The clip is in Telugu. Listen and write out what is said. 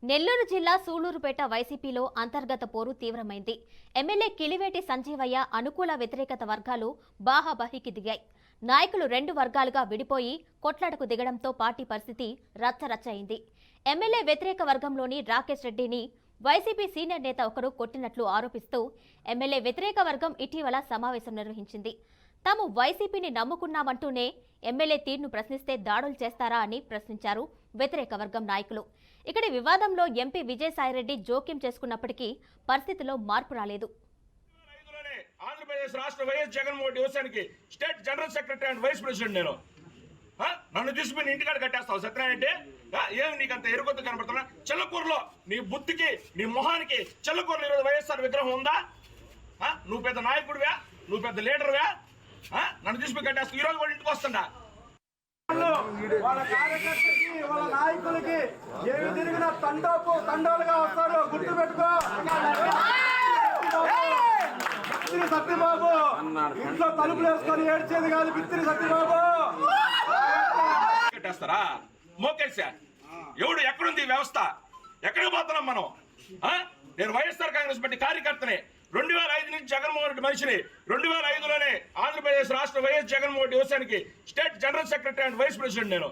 నెల్లూరు జిల్లా సూళ్లూరుపేట వైసీపీలో అంతర్గత పోరు తీవ్రమైంది. ఎమ్మెల్యే కిలివేటి సంజీవయ్య అనుకూల వ్యతిరేకత వర్గాలు బాహాబాహికి దిగాయి. నాయకులు రెండు వర్గాలుగా విడిపోయి కొట్లాటకు దిగడంతో పార్టీ పరిస్థితి రచ్చరచ్చయింది. ఎమ్మెల్యే వ్యతిరేక వర్గంలోని రాకేష్ రెడ్డిని వైసీపీ సీనియర్ నేత ఒకరు కొట్టినట్లు ఆరోపిస్తూ ఎమ్మెల్యే వ్యతిరేక వర్గం ఇటీవల సమావేశం నిర్వహించింది. తాము వైసీపీని నమ్ముకున్నామంటూనే ఎమ్మెల్యే తీరును ప్రశ్నిస్తే దాడులు చేస్తారా అని ప్రశ్నించారు వ్యతిరేక వర్గం నాయకులు. ఇక్కడి వివాదంలో ఎంపీ విజయసాయిరెడ్డి జోక్యం చేసుకున్నప్పటికీ పరిస్థితిలో మార్పు రాలేదు. ఆంధ్రప్రదేశ్ రాష్ట్ర వైఎస్ జగన్మోహన్ డివిజన్కి state general secretary and vice president నేను. నన్ను చూసి మీరు ఇంటికాడ కట్టేస్తావు సత్యనారాయణ అంటే ఏమి నీకు అంత ఎరుకొత్తు కనపడుతున్నా? చెల్లకూరులో నీ బుద్ధికి నీ మొహానికి చెల్లకూరులో ఈరోజు వైఎస్ఆర్ విగ్రహం ఉందా? నువ్వు పెద్ద నాయకుడివా? నువ్వు పెద్ద లీడర్వా? నన్ను చూసి మీరు కట్టేస్తావు. ఈరోజు కూడా ఇంటికి వస్తుందా? వాళ్ళ కార్యకర్తలకి వాళ్ళ నాయకులకి ఏమి తిరిగిన తండోలుగా వస్తారు. గుర్తు పెట్టుకో. బిత్తిరి సత్యబాబు ఇంట్లో తలుపులు వేసుకొని ఏడ్చేది కాదు. బిత్తిరి సత్యబాబు కట్టేస్తారా? మోకేశా ఎవడు ఎక్కడుంది వ్యవస్థ? ఎక్కడికి పోతున్నాం మనం? నేను వైఎస్ఆర్ కాంగ్రెస్ పార్టీ కార్యకర్తని. 2005 నుంచి జగన్మోహన్ రెడ్డి మనిషిని. 2005లోనే ఆంధ్రప్రదేశ్ రాష్ట్ర వైఎస్ జగన్మోహన్ డివిజన్కి state general secretary and vice president నేను.